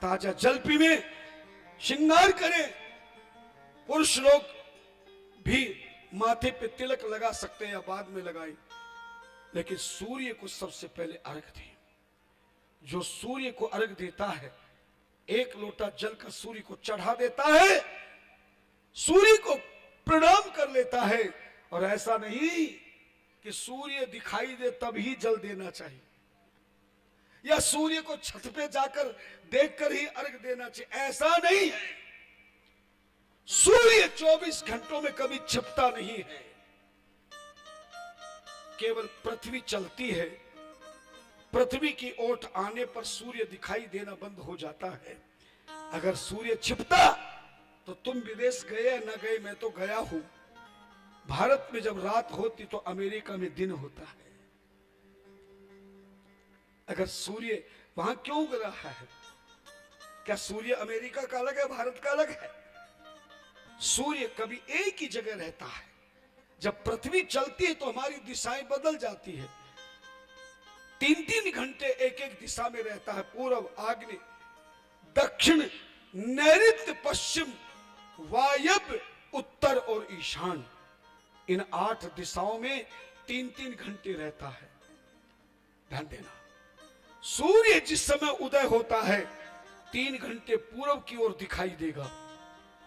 ताजा जल पीवे, श्रृंगार करें। पुरुष लोग भी माथे पे तिलक लगा सकते हैं या बाद में लगाए, लेकिन सूर्य को सबसे पहले अर्घ दें। जो सूर्य को अर्घ देता है, एक लोटा जल का सूर्य को चढ़ा देता है, सूर्य को प्रणाम कर लेता है। और ऐसा नहीं कि सूर्य दिखाई दे तभी जल देना चाहिए, या सूर्य को छत पे जाकर देखकर ही अर्घ देना चाहिए, ऐसा नहीं है। सूर्य 24 घंटों में कभी छिपता नहीं है, केवल पृथ्वी चलती है। पृथ्वी की ओट आने पर सूर्य दिखाई देना बंद हो जाता है। अगर सूर्य छिपता तो तुम विदेश गए या न गए, मैं तो गया हूं। भारत में जब रात होती तो अमेरिका में दिन होता है। अगर सूर्य वहां क्यों उग रहा है? क्या सूर्य अमेरिका का अलग है, भारत का अलग है? सूर्य कभी एक ही जगह रहता है। जब पृथ्वी चलती है तो हमारी दिशाएं बदल जाती है। 3-3 घंटे एक एक दिशा में रहता है, पूर्व, आग्नेय, दक्षिण, नैऋत्य, पश्चिम, वायव्य, उत्तर और ईशान। इन 8 दिशाओं में 3-3 घंटे रहता है। ध्यान देना, सूर्य जिस समय उदय होता है 3 घंटे पूर्व की ओर दिखाई देगा,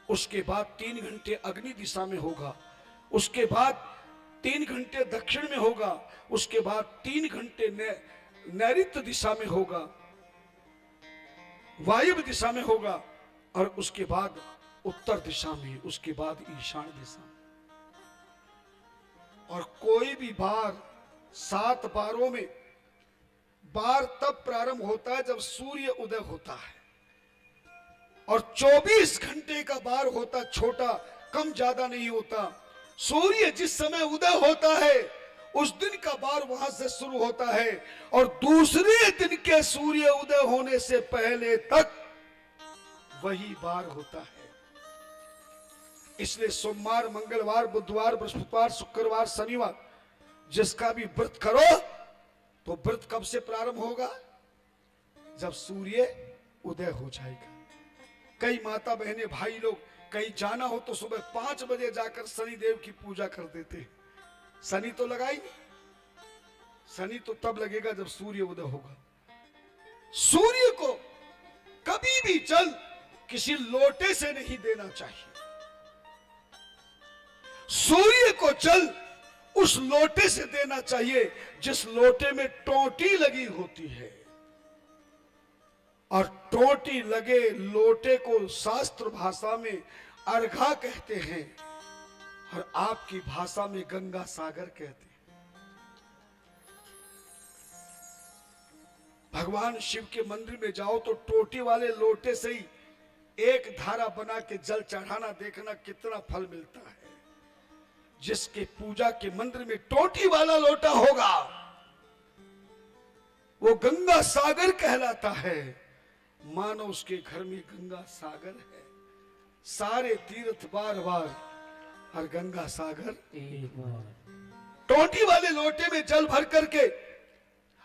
उसके बाद 3 घंटे अग्नि दिशा में होगा, उसके बाद 3 घंटे दक्षिण में होगा, उसके बाद 3 घंटे नैऋत्य दिशा में होगा, वायव्य दिशा में होगा, और उसके बाद उत्तर दिशा में, उसके बाद ईशान दिशा में। और कोई भी बार 7 बारों में बार तब प्रारंभ होता है जब सूर्य उदय होता है, और 24 घंटे का बार होता, छोटा, कम ज्यादा नहीं होता। सूर्य जिस समय उदय होता है उस दिन का बार वहां से शुरू होता है, और दूसरे दिन के सूर्य उदय होने से पहले तक वही बार होता है। इसलिए सोमवार, मंगलवार, बुधवार, बृहस्पतिवार, शुक्रवार, शनिवार जिसका भी व्रत करो तो व्रत कब से प्रारंभ होगा? जब सूर्य उदय हो जाएगा। कई माता बहने, भाई लोग कहीं जाना हो तो सुबह 5 बजे जाकर शनि देव की पूजा कर देते हैं। शनि तो लगा ही नहीं, शनि तो तब लगेगा जब सूर्य उदय होगा। सूर्य को कभी भी जल किसी लोटे से नहीं देना चाहिए। सूर्य को जल उस लोटे से देना चाहिए जिस लोटे में टोंटी लगी होती है, और टोंटी लगे लोटे को शास्त्र भाषा में अर्घा कहते हैं, और आपकी भाषा में गंगा सागर कहते हैं। भगवान शिव के मंदिर में जाओ तो टोटी वाले लोटे से ही एक धारा बना के जल चढ़ाना, देखना कितना फल मिलता है। जिसके पूजा के मंदिर में टोटी वाला लोटा होगा वो गंगा सागर कहलाता है। मानो उसके घर में गंगा सागर है। सारे तीर्थ बार बार और गंगा सागर एक बार। टोटी वाले लोटे में जल भर करके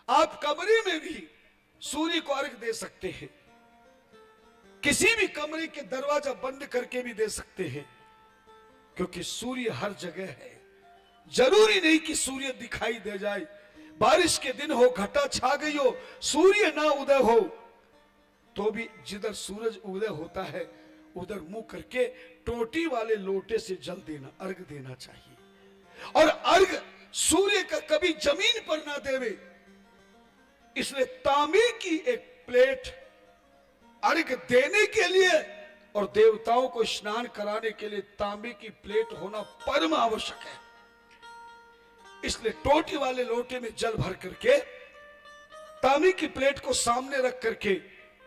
आप कमरे में भी सूर्य को अर्घ दे सकते हैं। किसी भी कमरे के दरवाजा बंद करके भी दे सकते हैं, क्योंकि सूर्य हर जगह है। जरूरी नहीं कि सूर्य दिखाई दे जाए। बारिश के दिन हो, घटा छा गई हो, सूर्य ना उदय हो, तो भी जिधर सूरज उदय होता है उधर मुंह करके टोटी वाले लोटे से जल देना, अर्घ देना चाहिए। और अर्घ सूर्य का कभी जमीन पर ना देवे। इसलिए तांबे की एक प्लेट अर्घ देने के लिए और देवताओं को स्नान कराने के लिए तांबे की प्लेट होना परम आवश्यक है। इसलिए टोटी वाले लोटे में जल भर करके तांबे की प्लेट को सामने रख करके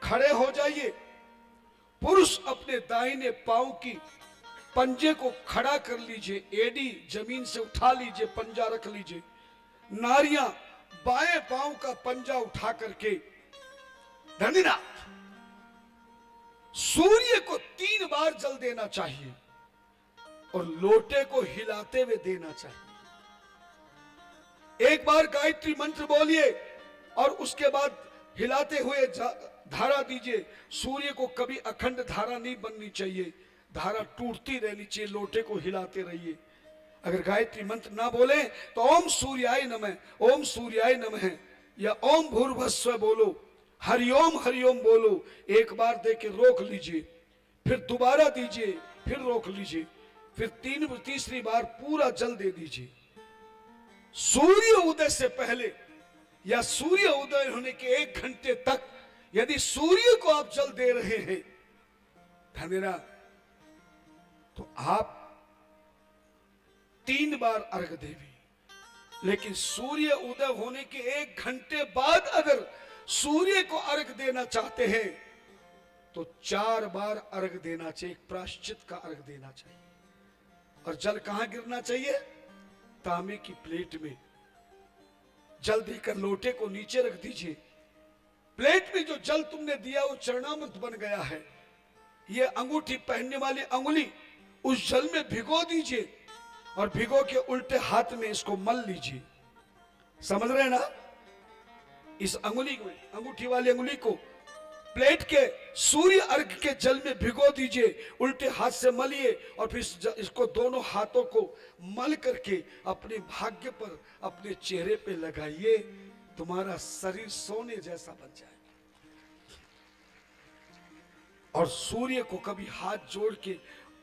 खड़े हो जाइए। पुरुष अपने दाहिने पांव की पंजे को खड़ा कर लीजिए, एड़ी जमीन से उठा लीजिए, पंजा रख लीजिए। नारियां बाएं पांव का पंजा उठा करके धनीना सूर्य को 3 बार जल देना चाहिए और लोटे को हिलाते हुए देना चाहिए। एक बार गायत्री मंत्र बोलिए और उसके बाद हिलाते हुए धारा दीजिए। सूर्य को कभी अखंड धारा नहीं बननी चाहिए, धारा टूटती रहनी चाहिए, लोटे को हिलाते रहिए। अगर गायत्री मंत्र ना बोले तो ओम सूर्याय नमः, ओम सूर्याय नमः या ओम भूर्भुवस्सुवः बोलो, हरिओम बोलो। एक बार दे के रोक लीजिए, फिर दोबारा दीजिए, फिर रोक लीजिए, फिर तीसरी बार पूरा जल दे दीजिए। सूर्य उदय से पहले या सूर्य उदय होने के 1 घंटे तक यदि सूर्य को आप जल दे रहे हैं धनेरा, तो आप 3 बार अर्घ देवी। लेकिन सूर्य उदय होने के 1 घंटे बाद अगर सूर्य को अर्घ देना चाहते हैं तो 4 बार अर्घ देना चाहिए, एक प्रायश्चित का अर्घ देना चाहिए। और जल कहां गिरना चाहिए? तांबे की प्लेट में जल देकर लोटे को नीचे रख दीजिए। प्लेट में जो जल तुमने दिया वो चरणामृत बन गया है। ये अंगूठी पहनने वाली अंगुली उस जल में भिगो दीजिए और भिगो के उल्टे हाथ में इसको मल लीजिए। समझ रहे हैं ना? इस अंगुली को, अंगूठी वाली अंगुली को प्लेट के सूर्य अर्घ के जल में भिगो दीजिए, उल्टे हाथ से मलिए और फिर इसको दोनों हाथों को मल करके अपने भाग्य पर, अपने चेहरे पे लगाइए। तुम्हारा शरीर सोने जैसा बन जाए। और सूर्य को कभी हाथ जोड़ के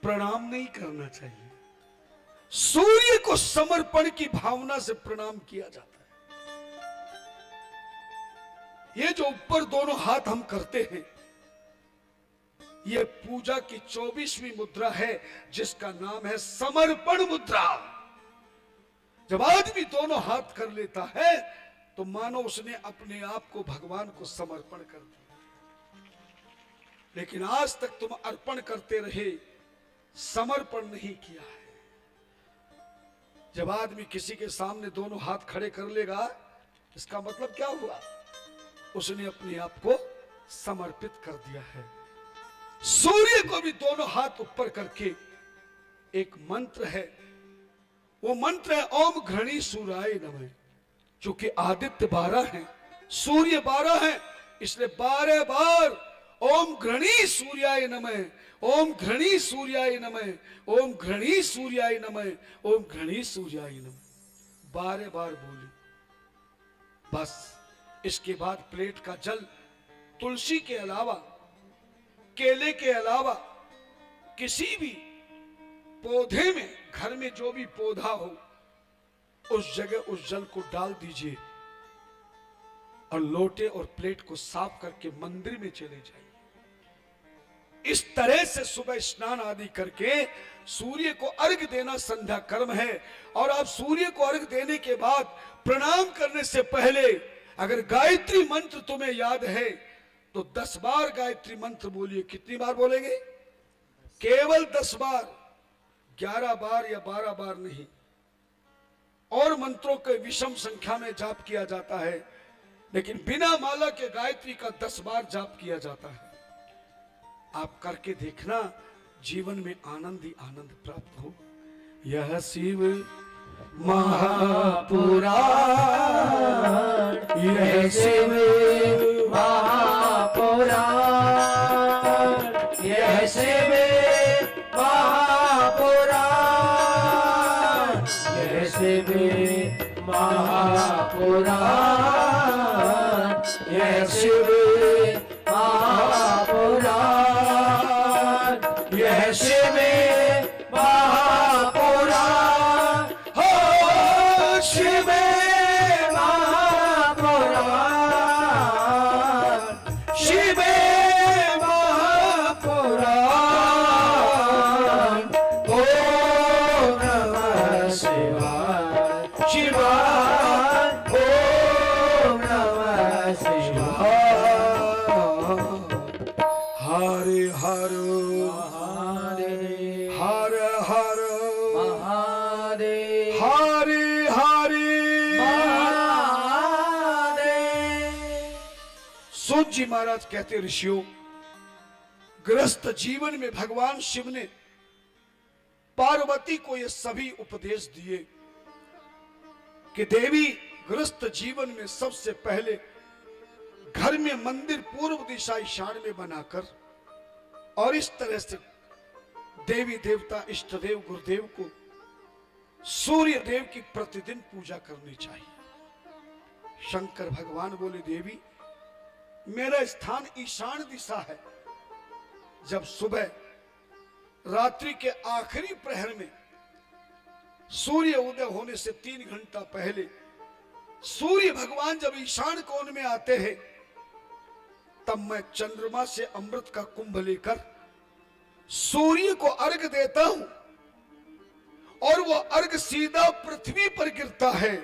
प्रणाम नहीं करना चाहिए, सूर्य को समर्पण की भावना से प्रणाम किया जाता है। ये जो ऊपर दोनों हाथ हम करते हैं, ये पूजा की 24वीं मुद्रा है जिसका नाम है समर्पण मुद्रा। जब आदमी दोनों हाथ कर लेता है तो मानो उसने अपने आप को भगवान को समर्पण कर दिया। लेकिन आज तक तुम अर्पण करते रहे, समर्पण नहीं किया है। जब आदमी किसी के सामने दोनों हाथ खड़े कर लेगा, इसका मतलब क्या हुआ? उसने अपने आप को समर्पित कर दिया है। सूर्य को भी दोनों हाथ ऊपर करके एक मंत्र है, वो मंत्र है ओम घृणी सूर्याय नमः। चूंकि आदित्य 12 है, सूर्य 12 है, इसलिए 12 बार ओम घृणी सूर्याय नमः, ओम घृणी सूर्याय नमः, ओम घृणी सूर्याय नमः, ओम घृणी सूर्याय नमः 12 बार बोली। बस इसके बाद प्लेट का जल तुलसी के अलावा, केले के अलावा किसी भी पौधे में, घर में जो भी पौधा हो उस जगह उस जल को डाल दीजिए और लोटे और प्लेट को साफ करके मंदिर में चले जाइए। इस तरह से सुबह स्नान आदि करके सूर्य को अर्घ देना संध्या कर्म है। और आप सूर्य को अर्घ देने के बाद प्रणाम करने से पहले अगर गायत्री मंत्र तुम्हें याद है तो 10 बार गायत्री मंत्र बोलिए। कितनी बार बोलेंगे? केवल 10 बार, 11 बार या 12 बार नहीं। और मंत्रों के विषम संख्या में जाप किया जाता है, लेकिन बिना माला के गायत्री का 10 बार जाप किया जाता है। आप करके देखना, जीवन में आनंद ही आनंद प्राप्त हो। यह शिव महापुराण, यह शिव महापुराण, यह शिव महापुराण, यह शिव महापुराण, यह शिव महापुराण, यह शिव महापुराण, हो शिव महापुराण, शिव महापुराण, ओम नमः शिवाय, शिवाय, ओम नमः शिवाय। हरे हर हर हर महादेव, हरे हरे महादेव। सूत जी महाराज कहते, ऋषियों, गृहस्थ जीवन में भगवान शिव ने पार्वती को ये सभी उपदेश दिए कि देवी, गृहस्थ जीवन में सबसे पहले घर में मंदिर पूर्व दिशा ईशान में बनाकर और इस तरह से देवी देवता इष्ट देव गुरुदेव को सूर्य देव की प्रतिदिन पूजा करनी चाहिए। शंकर भगवान बोले देवी मेरा स्थान ईशान दिशा है। जब सुबह रात्रि के आखिरी प्रहर में सूर्य उदय होने से 3 घंटा पहले सूर्य भगवान जब ईशान कोण में आते हैं तब मैं चंद्रमा से अमृत का कुंभ लेकर सूर्य को अर्घ देता हूं और वो अर्घ सीधा पृथ्वी पर गिरता है।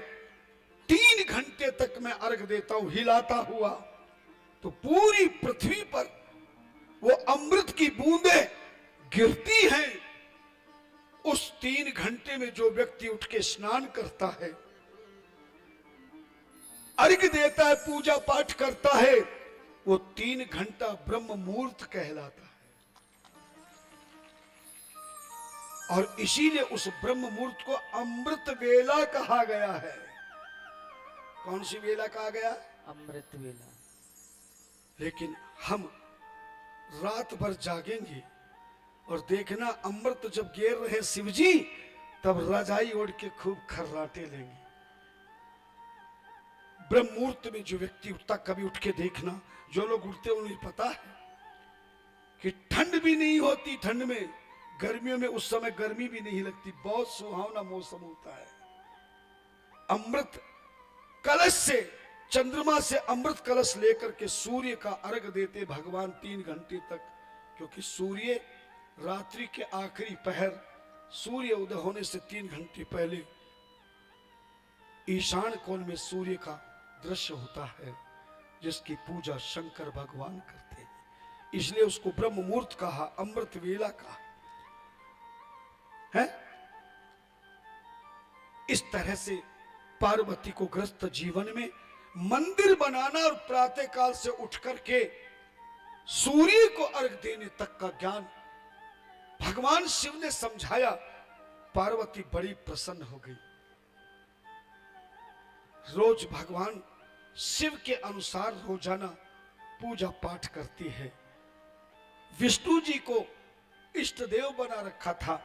3 घंटे तक मैं अर्घ देता हूं हिलाता हुआ, तो पूरी पृथ्वी पर वो अमृत की बूंदें गिरती हैं। उस 3 घंटे में जो व्यक्ति उठ के स्नान करता है, अर्घ देता है, पूजा पाठ करता है, वो 3 घंटा ब्रह्म मुहूर्त कहलाता है। और इसीलिए उस ब्रह्म मुहूर्त को अमृत वेला कहा गया है। कौन सी वेला कहा गया? अमृत वेला। लेकिन हम रात भर जागेंगे और देखना अमृत जब गिर रहे शिवजी तब रजाई ओढ़ के खूब खर्राटे लेंगे। ब्रह्म मुहूर्त में जो व्यक्ति उठता, कभी उठ के देखना, जो लोग उठते उन्हें पता है कि ठंड भी नहीं होती। ठंड में, गर्मियों में उस समय गर्मी भी नहीं लगती, बहुत सुहावना मौसम होता है। अमृत कलश से, चंद्रमा से अमृत कलश लेकर के सूर्य का अर्घ देते भगवान 3 घंटे तक, क्योंकि सूर्य रात्रि के आखिरी पहर सूर्य उदय होने से 3 घंटे पहले ईशान कोण में सूर्य का दृश्य होता है, जिसकी पूजा शंकर भगवान करते हैं। इसलिए उसको ब्रह्म मुहूर्त कहा, अमृत वेला कहा है। इस तरह से पार्वती को ग्रस्त जीवन में मंदिर बनाना और प्रातः काल से उठ करके सूर्य को अर्घ देने तक का ज्ञान भगवान शिव ने समझाया। पार्वती बड़ी प्रसन्न हो गई। रोज भगवान शिव के अनुसार रोजाना पूजा पाठ करती है। विष्णु जी को इष्ट देव बना रखा था,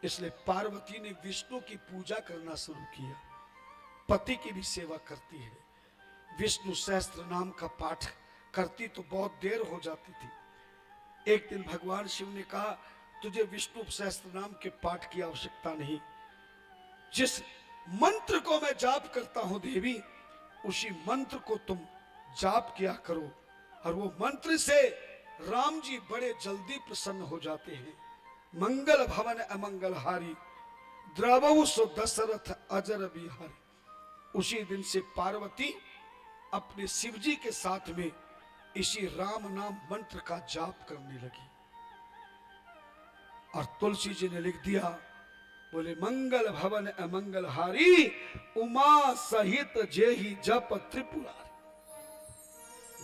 इसलिए पार्वती ने विष्णु की पूजा करना शुरू किया। पति की भी सेवा करती है। विष्णु सहस्त्र नाम का पाठ करती तो बहुत देर हो जाती थी। एक दिन भगवान शिव ने कहा, तुझे विष्णु सहस्त्र नाम के पाठ की आवश्यकता नहीं। जिस मंत्र को मैं जाप करता हूं देवी, उसी मंत्र को तुम जाप किया करो, और वो मंत्र से राम जी बड़े जल्दी प्रसन्न हो जाते हैं। मंगल भवन अमंगलहारी, द्रवहु सो दशरथ अजर बिहारी। उसी दिन से पार्वती अपने शिवजी के साथ में इसी राम नाम मंत्र का जाप करने लगी। और तुलसी जी ने लिख दिया, बोले मंगल भवन अमंगलहारी, उमा सहित जेहि जप त्रिपुरारी।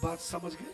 बात समझ गए?